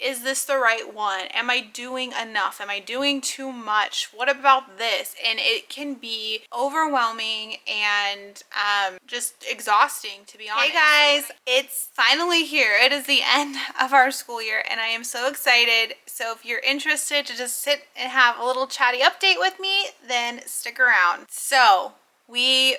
is this the right one? Am I doing enough? Am I doing too much? What about this? And it can be overwhelming and just exhausting, to be honest. Hey guys, it's finally here. It is the end of our school year and I am so excited. So if you're interested to just sit and have a little chatty update with me, then stick around. So we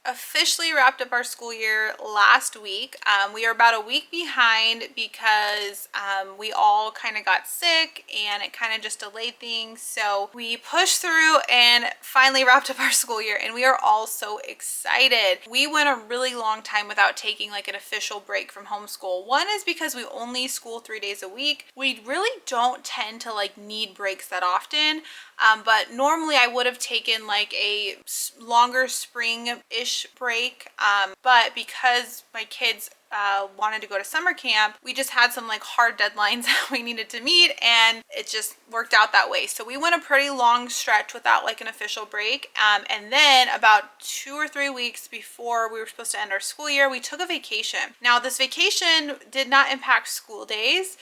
officially wrapped up our school year last week. We are about a week behind because we all kind of got sick and it kind of just delayed things. So we pushed through and finally wrapped up our school year and we are all so excited. We went a really long time without taking like an official break from homeschool. One is because we only school 3 days a week. We really don't tend to like need breaks that often. But normally I would have taken like a longer spring-ish break, but because my kids wanted to go to summer camp, we just had some like hard deadlines that we needed to meet and it just worked out that way. So we went a pretty long stretch without like an official break, and then about 2 or 3 weeks before we were supposed to end our school year, we took a vacation. Now this vacation did not impact school days,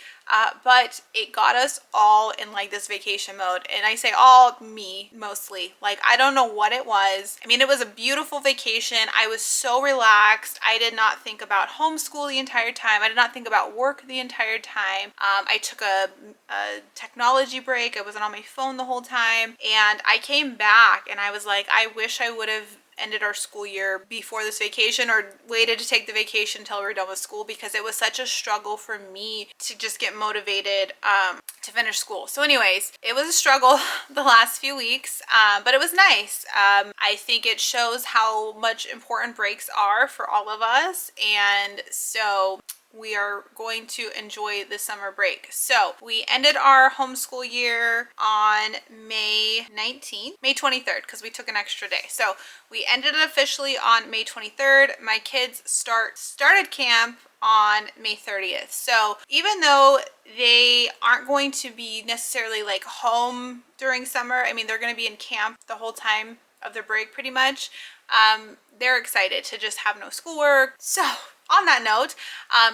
but it got us all in like this vacation mode. And I say all, me mostly. Like, I don't know what it was. I mean, it was a beautiful vacation. I was so relaxed. I did not think about homeschool the entire time. I did not think about work the entire time. I took a technology break. I wasn't on my phone the whole time. And I came back and I was like, I wish I would have ended our school year before this vacation or waited to take the vacation until we were done with school, because it was such a struggle for me to just get motivated to finish school. So anyways, it was a struggle the last few weeks, but it was nice. I think it shows how much important breaks are for all of us, and so we are going to enjoy the summer break. So we ended our homeschool year on May 19th, May 23rd, because we took an extra day. So we ended it officially on May 23rd. My kids started camp on May 30th. So even though they aren't going to be necessarily like home during summer, I mean, they're going to be in camp the whole time of their break pretty much. They're excited to just have no schoolwork. So on that note,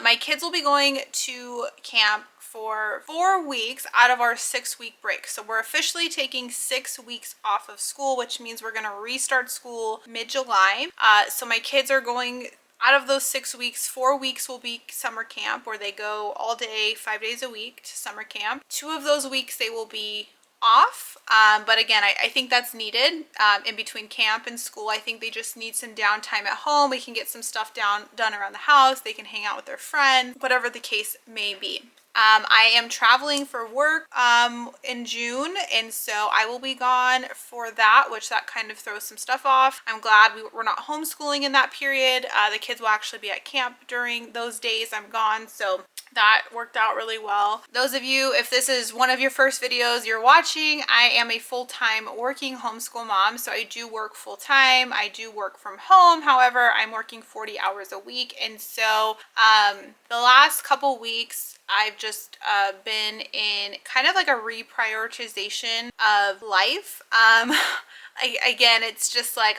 my kids will be going to camp for 4 weeks out of our 6-week break. So we're officially taking 6 weeks off of school, which means we're going to restart school mid-July. So my kids are going, out of those 6 weeks, 4 weeks will be summer camp, where they go all day, 5 days a week to summer camp. 2 of those weeks they will be off, but again, I think that's needed in between camp and school. I think they just need some downtime at home. We can get some stuff done around the house. They can hang out with their friends, whatever the case may be. I am traveling for work in June, and so I will be gone for that, which that kind of throws some stuff off. I'm glad we're not homeschooling in that period. The kids will actually be at camp during those days I'm gone, so that worked out really well. Those of you, if this is one of your first videos you're watching, I am a full-time working homeschool mom, so I do work full-time. I do work from home. However, I'm working 40 hours a week, and so the last couple weeks I've just been in kind of like a reprioritization of life. Again, it's just like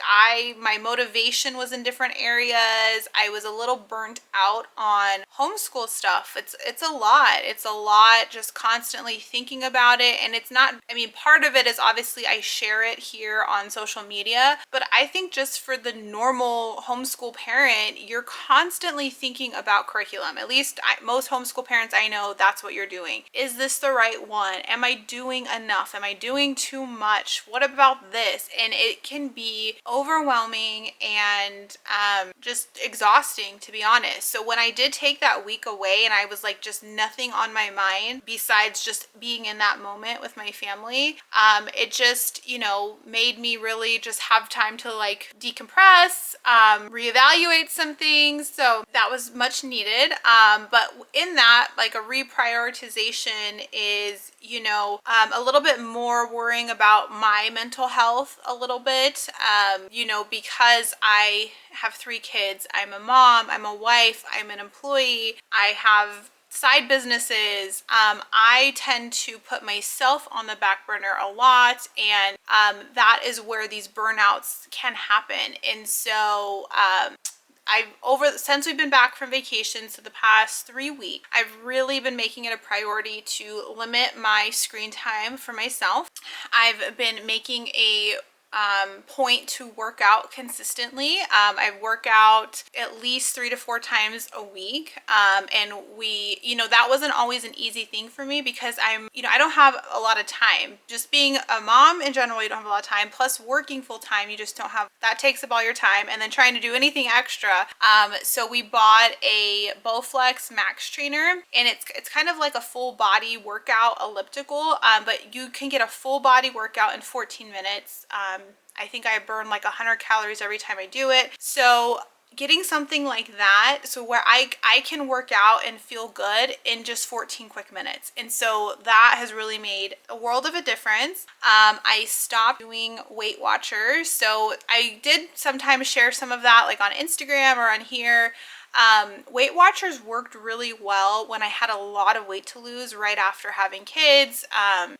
my motivation was in different areas. I was a little burnt out on homeschool stuff. It's a lot. It's a lot just constantly thinking about it. And it's not, I mean, part of it is obviously I share it here on social media, but I think just for the normal homeschool parent, you're constantly thinking about curriculum. At least most homeschool parents I know, that's what you're doing. Is this the right one? Am I doing enough? Am I doing too much? What about this? And it can be overwhelming and just exhausting, to be honest. So when I did take that week away and I was like just nothing on my mind besides just being in that moment with my family, it just, you know, made me really just have time to like decompress, reevaluate some things. So that was much needed. But in that, like, a reprioritization is, you know, a little bit more worrying about my mental health a little bit, you know, because I have 3 kids. I'm a mom, I'm a wife, I'm an employee, I have side businesses. I tend to put myself on the back burner a lot, and that is where these burnouts can happen. And so since we've been back from vacation, so the past 3 weeks, I've really been making it a priority to limit my screen time for myself. I've been making a point to work out consistently. I work out at least 3 to 4 times a week. And that wasn't always an easy thing for me because I don't have a lot of time. Just being a mom in general, you don't have a lot of time. Plus working full time, you just don't have, that takes up all your time. And then trying to do anything extra. So we bought a Bowflex Max Trainer, and it's kind of like a full body workout elliptical, but you can get a full body workout in 14 minutes. I think I burn like 100 calories every time I do it. So getting something like that, so where I can work out and feel good in just 14 quick minutes. And so that has really made a world of a difference. I stopped doing Weight Watchers. So I did sometimes share some of that like on Instagram or on here. Weight Watchers worked really well when I had a lot of weight to lose right after having kids.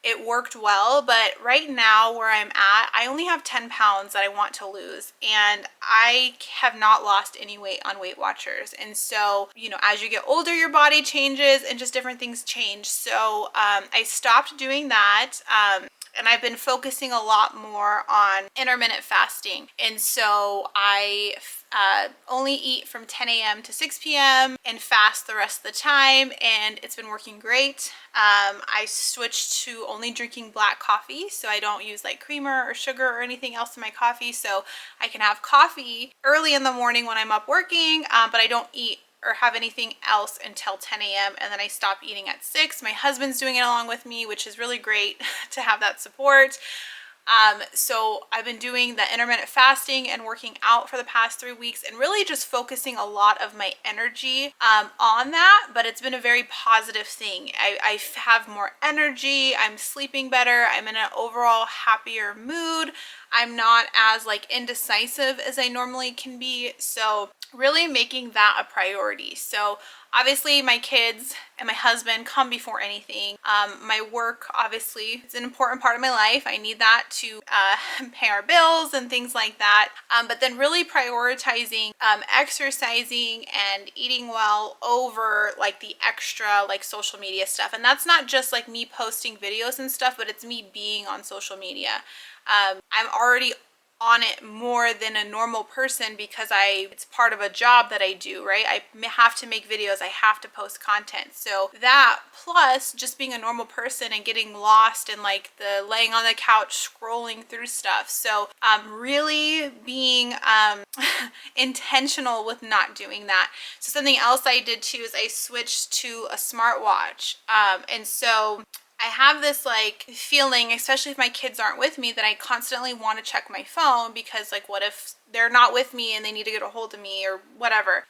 It worked well, but right now where I'm at, I only have 10 pounds that I want to lose, and I have not lost any weight on Weight Watchers. And so, as you get older, your body changes and just different things change. So, I stopped doing that. And I've been focusing a lot more on intermittent fasting. And so I only eat from 10 a.m. to 6 p.m. and fast the rest of the time. And it's been working great. I switched to only drinking black coffee. So I don't use like creamer or sugar or anything else in my coffee. So I can have coffee early in the morning when I'm up working, but I don't eat or have anything else until 10 a.m. and then I stop eating at 6. My husband's doing it along with me, which is really great to have that support. So I've been doing the intermittent fasting and working out for the past 3 weeks and really just focusing a lot of my energy on that, but it's been a very positive thing. I have more energy, I'm sleeping better, I'm in an overall happier mood. I'm not as like indecisive as I normally can be. So really making that a priority. So obviously my kids and my husband come before anything. My work, obviously, it's an important part of my life. I need that to pay our bills and things like that. But then really prioritizing exercising and eating well over like the extra like social media stuff. And that's not just like me posting videos and stuff, but it's me being on social media. I'm already on it more than a normal person because it's part of a job that I do, right? I have to make videos, I have to post content. So that plus just being a normal person and getting lost in like the laying on the couch scrolling through stuff. So really being intentional with not doing that. So something else I did too is I switched to a smartwatch. And so I have this like feeling, especially if my kids aren't with me, that I constantly want to check my phone because like what if they're not with me and they need to get a hold of me or whatever.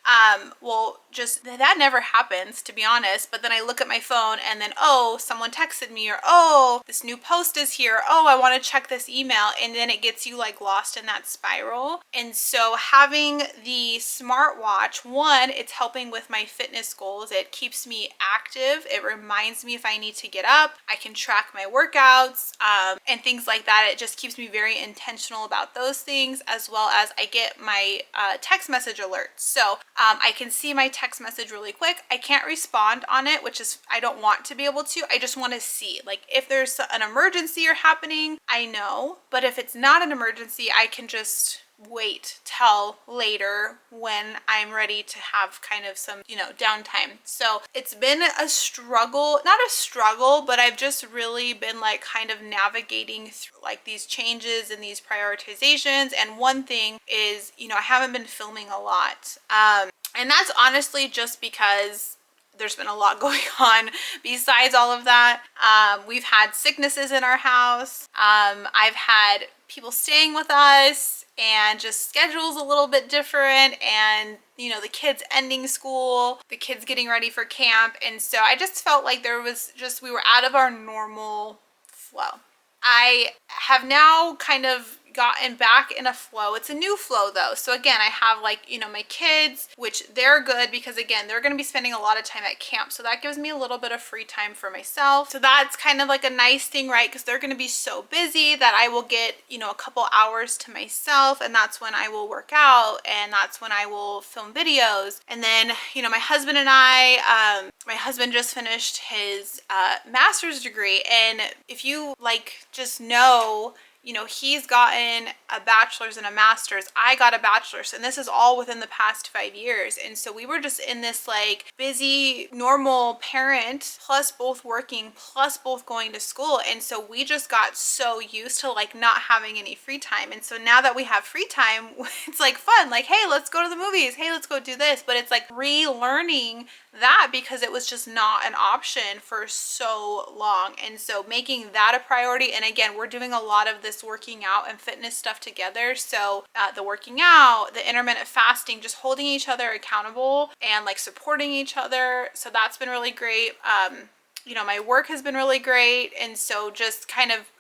Well, just that never happens, to be honest. But then I look at my phone and then, oh, someone texted me, or oh, this new post is here. Oh, I want to check this email. And then it gets you like lost in that spiral. And so having the smartwatch, one, it's helping with my fitness goals. It keeps me active. It reminds me if I need to get up. I can track my workouts and things like that. It just keeps me very intentional about those things, as well as I get my text message alerts. So I can see my text message really quick. I can't respond on it, which is, I don't want to be able to. I just want to see, like, if there's an emergency or happening, I know. But if it's not an emergency, I can just wait till later when I'm ready to have kind of some, downtime. So it's been a struggle, not a struggle, but I've just really been like kind of navigating through like these changes and these prioritizations. And one thing is, I haven't been filming a lot. And that's honestly just because there's been a lot going on besides all of that. We've had sicknesses in our house. I've had people staying with us and just schedules a little bit different, and the kids ending school, the kids getting ready for camp. And so I just felt like we were out of our normal flow. I have now kind of gotten back in a flow. It's a new flow though. So again, I have like, you know, my kids, which they're good because again, they're going to be spending a lot of time at camp. So that gives me a little bit of free time for myself. So that's kind of like a nice thing, right? Because they're going to be so busy that I will get, you know, a couple hours to myself, and that's when I will work out, and that's when I will film videos. And then, you know, my husband and my husband just finished his master's degree, and if you like just know, you know, he's gotten a bachelor's and a master's. I got a bachelor's, and this is all within the past 5 years. And so we were just in this like busy, normal parent, plus both working, plus both going to school. And so we just got so used to like not having any free time. And so now that we have free time, it's like fun. Like, hey, let's go to the movies. Hey, let's go do this. But it's like relearning that because it was just not an option for so long. And so making that a priority. And again, we're doing a lot of this working out and fitness stuff together. So the working out, the intermittent fasting, just holding each other accountable and like supporting each other. So that's been really great. You know, my work has been really great. And so just kind of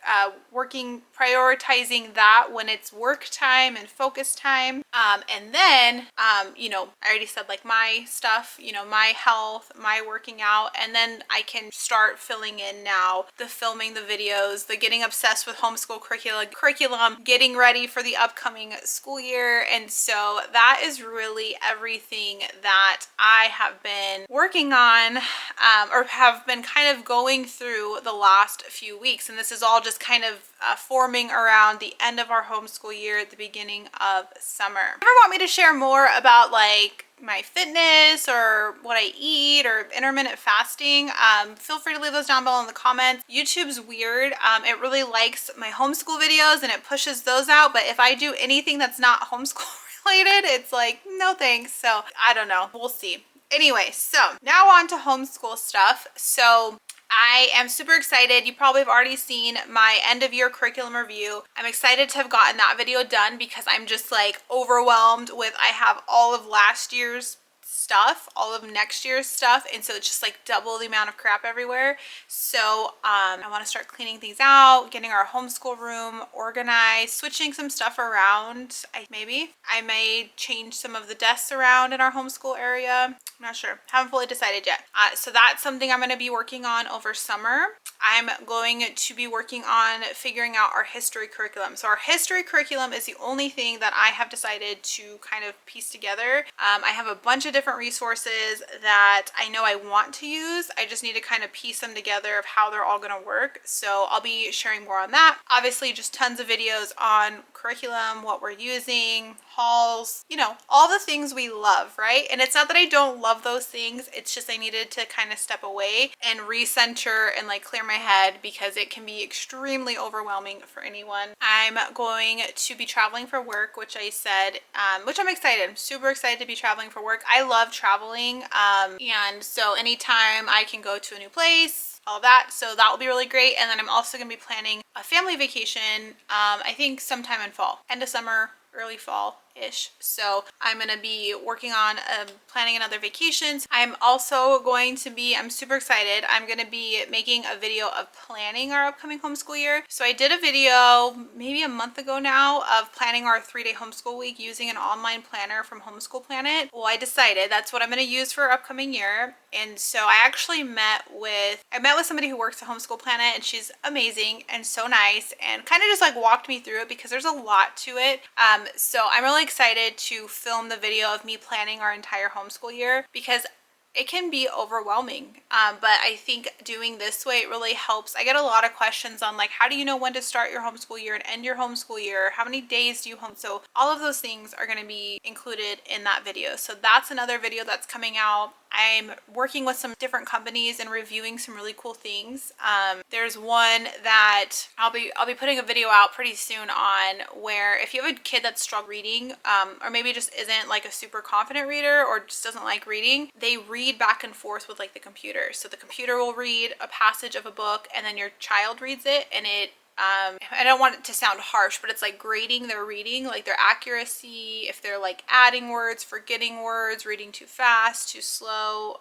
prioritizing that when it's work time and focus time. And then, you know, I already said like my stuff, you know, my health, my working out, and then I can start filling in now the filming the videos, the getting obsessed with homeschool curriculum, getting ready for the upcoming school year. And so that is really everything that I have been working on, or have been kind of going through the last few weeks. And this is all just kind of forming around the end of our homeschool year at the beginning of summer. If you ever want me to share more about like my fitness or what I eat or intermittent fasting, feel free to leave those down below in the comments. YouTube's weird. It really likes my homeschool videos and it pushes those out. But if I do anything that's not homeschool related, it's like, no thanks. So I don't know. We'll see. Anyway, so now on to homeschool stuff. So I am super excited. You probably have already seen my end of year curriculum review. I'm excited to have gotten that video done because I'm just like overwhelmed with, I have all of last year's stuff, all of next year's stuff, and so it's just like double the amount of crap everywhere. So I want to start cleaning things out, getting our homeschool room organized, switching some stuff around. I may change some of the desks around in our homeschool area. I'm not sure, haven't fully decided yet. So that's something I'm going to be working on over summer. I'm going to be working on figuring out our history curriculum. So our history curriculum is the only thing that I have decided to kind of piece together. I have a bunch of different resources that I know I want to use. I just need to kind of piece them together of how they're all going to work. So I'll be sharing more on that. Obviously, just tons of videos on curriculum, what we're using, hauls, you know, all the things we love, right? And it's not that I don't love those things. It's just I needed to kind of step away and recenter and like clear my head because it can be extremely overwhelming for anyone. I'm going to be traveling for work, which I said, which I'm excited. I'm super excited to be traveling for work. I love traveling. And so anytime I can go to a new place, all of that. So that will be really great. And then I'm also going to be planning a family vacation, I think sometime in fall, end of summer, early fall-ish. So I'm going to be working on planning another vacations. I'm also going to be, I'm super excited, I'm going to be making a video of planning our upcoming homeschool year. So I did a video maybe a month ago now of planning our 3-day homeschool week using an online planner from Homeschool Planet. Well, I decided that's what I'm going to use for our upcoming year. And so I actually met with somebody who works at Homeschool Planet, and she's amazing and so nice and kind of just like walked me through it because there's a lot to it. So I'm really excited to film the video of me planning our entire homeschool year because it can be overwhelming. But I think doing this way, it really helps. I get a lot of questions on like, how do you know when to start your homeschool year and end your homeschool year? How many days do you home? So all of those things are going to be included in that video. So that's another video that's coming out. I'm working with some different companies and reviewing some really cool things. There's one that I'll be putting a video out pretty soon on, where if you have a kid that's struggling reading, or maybe just isn't like a super confident reader or just doesn't like reading, they read back and forth with like the computer. So the computer will read a passage of a book and then your child reads it, and it I don't want it to sound harsh, but it's like grading their reading, like their accuracy, if they're like adding words, forgetting words, reading too fast, too slow.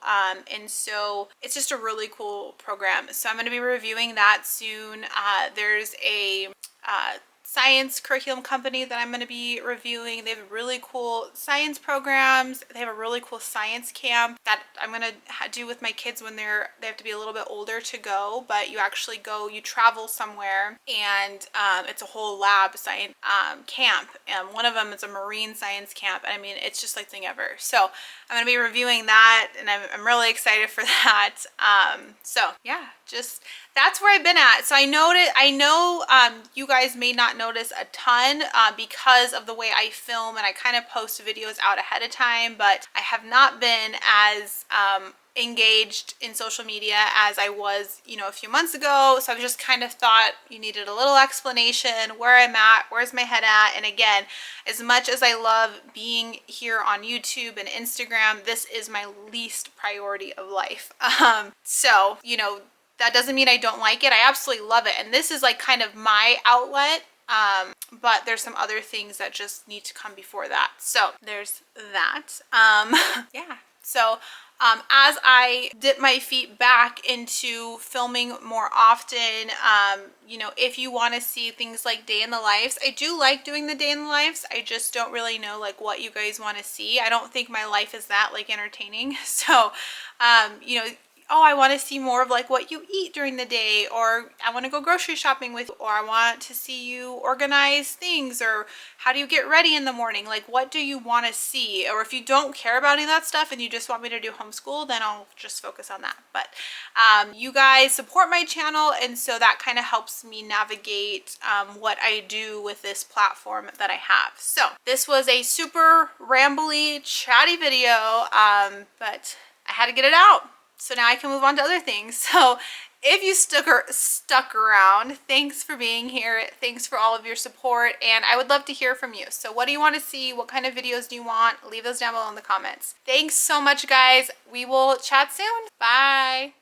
And so it's just a really cool program. So I'm going to be reviewing that soon. There's a science curriculum company that I'm going to be reviewing. They have really cool science programs. They have a really cool science camp that I'm going to do with my kids when they have to be a little bit older to go, but you actually go, you travel somewhere, and it's a whole lab science camp. And one of them is a marine science camp, and I mean, it's just like the thing ever. So I'm going to be reviewing that, and I'm really excited for that. So yeah, just that's where I've been at. So I know you guys may not notice a ton because of the way I film, and I kind of post videos out ahead of time, but I have not been as engaged in social media as I was, you know, a few months ago. So I just kind of thought you needed a little explanation where I'm at, where's my head at. And again, as much as I love being here on YouTube and Instagram, this is my least priority of life. So, you know, that doesn't mean I don't like it. I absolutely love it. And this is like kind of my outlet. But there's some other things that just need to come before that. So there's that. Yeah. So as I dip my feet back into filming more often, you know, if you want to see things like day in the lives, I do like doing the day in the lives. I just don't really know like what you guys want to see. I don't think my life is that like entertaining. So, you know, oh, I want to see more of like what you eat during the day, or I want to go grocery shopping with you, or I want to see you organize things, or how do you get ready in the morning? Like, what do you want to see? Or if you don't care about any of that stuff and you just want me to do homeschool, then I'll just focus on that. But you guys support my channel, and so that kind of helps me navigate what I do with this platform that I have. So this was a super rambly, chatty video, but I had to get it out. So now I can move on to other things. So if you stuck around, thanks for being here. Thanks for all of your support, and I would love to hear from you. So what do you want to see? What kind of videos do you want? Leave those down below in the comments. Thanks so much, guys. We will chat soon. Bye.